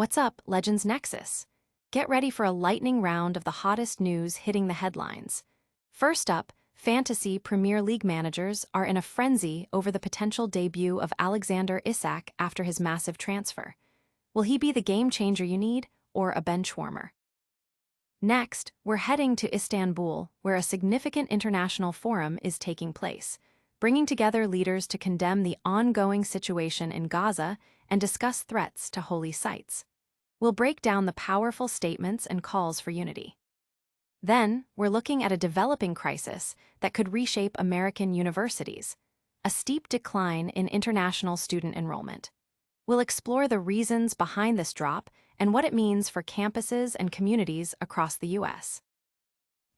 What's up, Legends Nexus? Get ready for a lightning round of the hottest news hitting the headlines. First up, Fantasy Premier League managers are in a frenzy over the potential debut of Alexander Isak after his massive transfer. Will he be the game changer you need, or a bench warmer? Next, we're heading to Istanbul, where a significant international forum is taking place, bringing together leaders to condemn the ongoing situation in Gaza and discuss threats to holy sites. We'll break down the powerful statements and calls for unity. Then, we're looking at a developing crisis that could reshape American universities, a steep decline in international student enrollment. We'll explore the reasons behind this drop and what it means for campuses and communities across the U.S.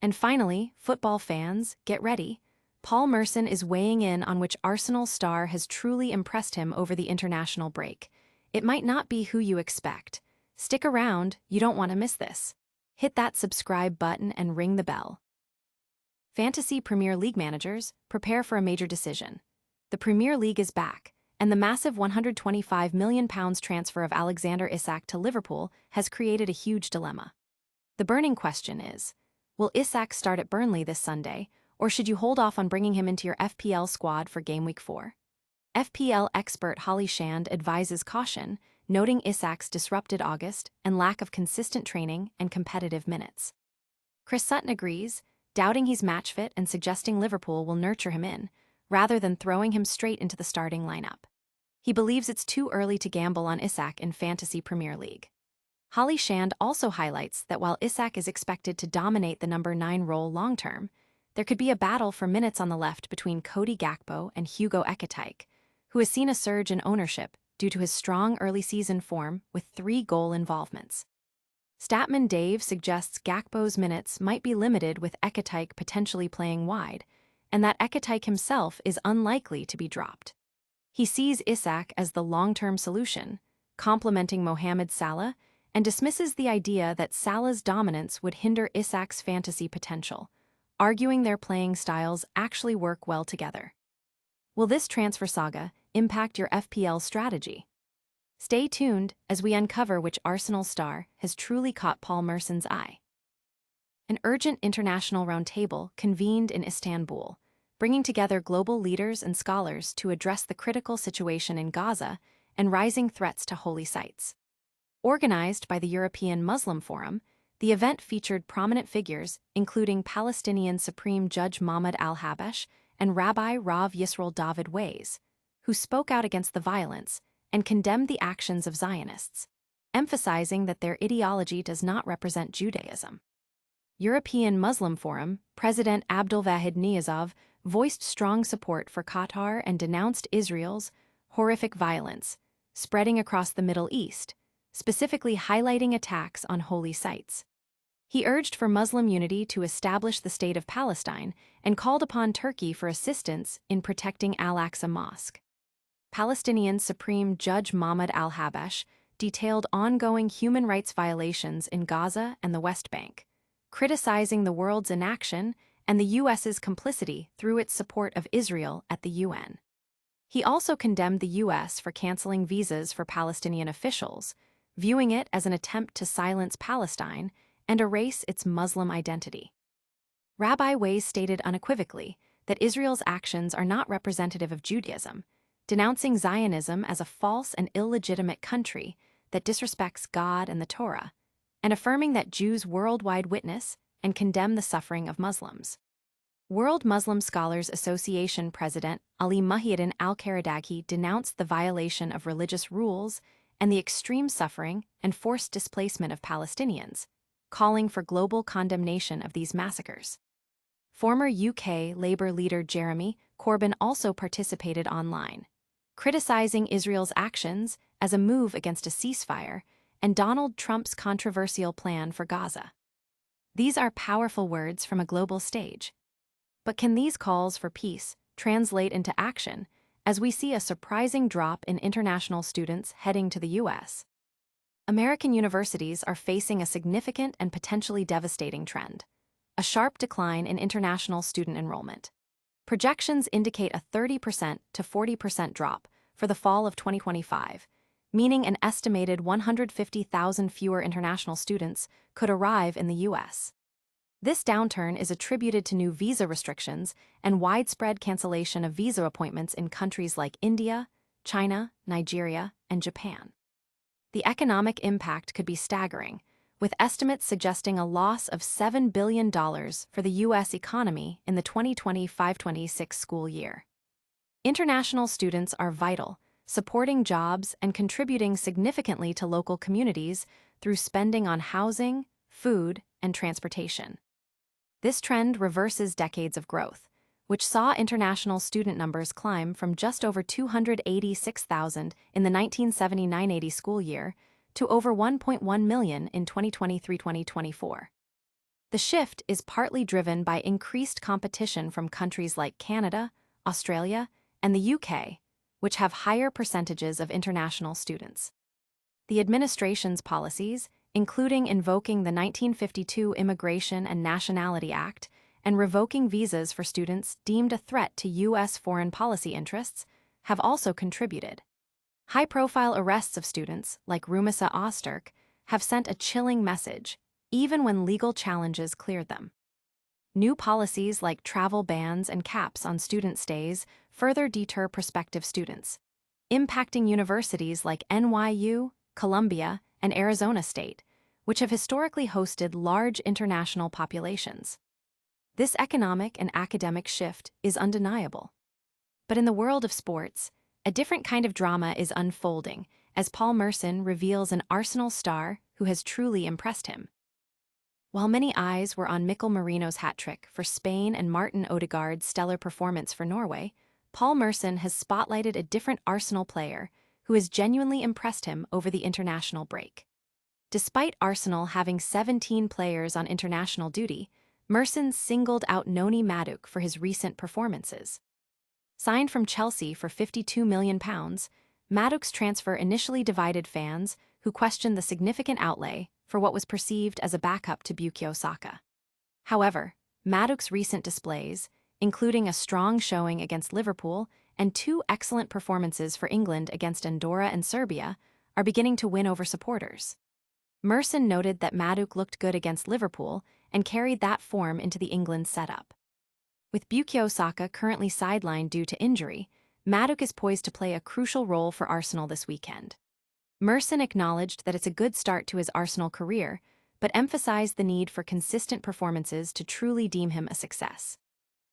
And finally, football fans, get ready. Paul Merson is weighing in on which Arsenal star has truly impressed him over the international break. It might not be who you expect. Stick around, you don't want to miss this. Hit that subscribe button and ring the bell. Fantasy Premier League managers, prepare for a major decision. The Premier League is back, and the massive £125 million transfer of Alexander Isak to Liverpool has created a huge dilemma. The burning question is, will Isak start at Burnley this Sunday, or should you hold off on bringing him into your FPL squad for Game Week 4? FPL expert Holly Shand advises caution, noting Isak's disrupted August and lack of consistent training and competitive minutes. Chris Sutton agrees, doubting he's match fit and suggesting Liverpool will nurture him in, rather than throwing him straight into the starting lineup. He believes it's too early to gamble on Isak in Fantasy Premier League. Holly Shand also highlights that while Isak is expected to dominate the number 9 role long-term, there could be a battle for minutes on the left between Cody Gakpo and Hugo Ekitike, who has seen a surge in ownership due to his strong early-season form with 3 goal involvements. Statman Dave suggests Gakpo's minutes might be limited with Ekitike potentially playing wide, and that Ekitike himself is unlikely to be dropped. He sees Isak as the long-term solution, complementing Mohamed Salah, and dismisses the idea that Salah's dominance would hinder Isak's fantasy potential, arguing their playing styles actually work well together. Will this transfer saga impact your FPL strategy? Stay tuned as we uncover which Arsenal star has truly caught Paul Merson's eye. An urgent international roundtable convened in Istanbul, bringing together global leaders and scholars to address the critical situation in Gaza and rising threats to holy sites. Organized by the European Muslim Forum, the event featured prominent figures including Palestinian Supreme Judge Mahmoud al-Habash and Rabbi Rav Yisrael David Weiss, who spoke out against the violence and condemned the actions of Zionists, emphasizing that their ideology does not represent Judaism. European Muslim Forum President Abdulwahid Niyazov voiced strong support for Qatar and denounced Israel's horrific violence spreading across the Middle East, specifically highlighting attacks on holy sites. He urged for Muslim unity to establish the State of Palestine and called upon Turkey for assistance in protecting Al-Aqsa Mosque. Palestinian Supreme Judge Mahmoud al-Habash detailed ongoing human rights violations in Gaza and the West Bank, criticizing the world's inaction and the U.S.'s complicity through its support of Israel at the UN. He also condemned the U.S. for canceling visas for Palestinian officials, viewing it as an attempt to silence Palestine and erase its Muslim identity. Rabbi Weiss stated unequivocally that Israel's actions are not representative of Judaism, denouncing Zionism as a false and illegitimate country that disrespects God and the Torah, and affirming that Jews worldwide witness and condemn the suffering of Muslims. World Muslim Scholars Association President Ali Muhyiddin al-Karadaghi denounced the violation of religious rules and the extreme suffering and forced displacement of Palestinians, calling for global condemnation of these massacres. Former UK Labour leader Jeremy Corbyn also participated online, criticizing Israel's actions as a move against a ceasefire and Donald Trump's controversial plan for Gaza. These are powerful words from a global stage. But can these calls for peace translate into action as we see a surprising drop in international students heading to the U.S.? American universities are facing a significant and potentially devastating trend: a sharp decline in international student enrollment. Projections indicate a 30% to 40% drop for the fall of 2025, meaning an estimated 150,000 fewer international students could arrive in the U.S. This downturn is attributed to new visa restrictions and widespread cancellation of visa appointments in countries like India, China, Nigeria, and Japan. The economic impact could be staggering, with estimates suggesting a loss of $7 billion for the U.S. economy in the 2025-26 school year. International students are vital, supporting jobs and contributing significantly to local communities through spending on housing, food, and transportation. This trend reverses decades of growth, which saw international student numbers climb from just over 286,000 in the 1979-80 school year to over 1.1 million in 2023-2024. The shift is partly driven by increased competition from countries like Canada, Australia, and the UK, which have higher percentages of international students. The administration's policies, including invoking the 1952 Immigration and Nationality Act and revoking visas for students deemed a threat to U.S. foreign policy interests, have also contributed. High-profile arrests of students, like Rumisa Öztürk, have sent a chilling message, even when legal challenges cleared them. New policies like travel bans and caps on student stays further deter prospective students, impacting universities like NYU, Columbia, and Arizona State, which have historically hosted large international populations. This economic and academic shift is undeniable. But in the world of sports, a different kind of drama is unfolding as Paul Merson reveals an Arsenal star who has truly impressed him. While many eyes were on Mikkel Merino's hat-trick for Spain and Martin Odegaard's stellar performance for Norway, Paul Merson has spotlighted a different Arsenal player who has genuinely impressed him over the international break. Despite Arsenal having 17 players on international duty, Merson singled out Noni Madueke for his recent performances. Signed from Chelsea for £52 million, Madueke's transfer initially divided fans who questioned the significant outlay for what was perceived as a backup to Bukayo Saka. However, Madueke's recent displays, including a strong showing against Liverpool and 2 excellent performances for England against Andorra and Serbia, are beginning to win over supporters. Merson noted that Madueke looked good against Liverpool and carried that form into the England setup. With Bukayo Saka currently sidelined due to injury, Madueke is poised to play a crucial role for Arsenal this weekend. Merson acknowledged that it's a good start to his Arsenal career, but emphasized the need for consistent performances to truly deem him a success.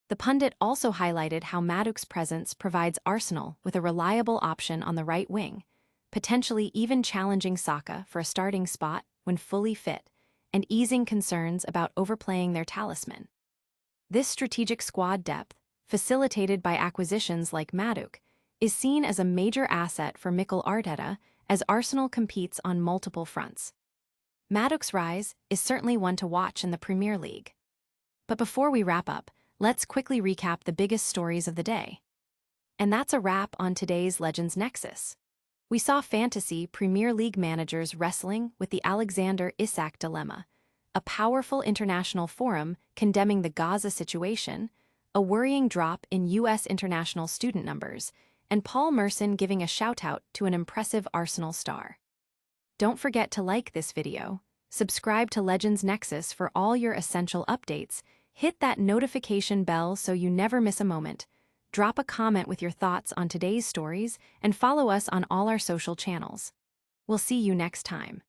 The pundit also highlighted how Madueke's presence provides Arsenal with a reliable option on the right wing, potentially even challenging Saka for a starting spot when fully fit, and easing concerns about overplaying their talisman. This strategic squad depth, facilitated by acquisitions like Madueke, is seen as a major asset for Mikel Arteta as Arsenal competes on multiple fronts. Madueke's rise is certainly one to watch in the Premier League. But before we wrap up, let's quickly recap the biggest stories of the day. And that's a wrap on today's Legends Nexus. We saw fantasy Premier League managers wrestling with the Alexander Isak dilemma, a powerful international forum condemning the Gaza situation, a worrying drop in U.S. international student numbers, and Paul Merson giving a shout-out to an impressive Arsenal star. Don't forget to like this video, subscribe to Legends Nexus for all your essential updates, hit that notification bell so you never miss a moment, drop a comment with your thoughts on today's stories, and follow us on all our social channels. We'll see you next time.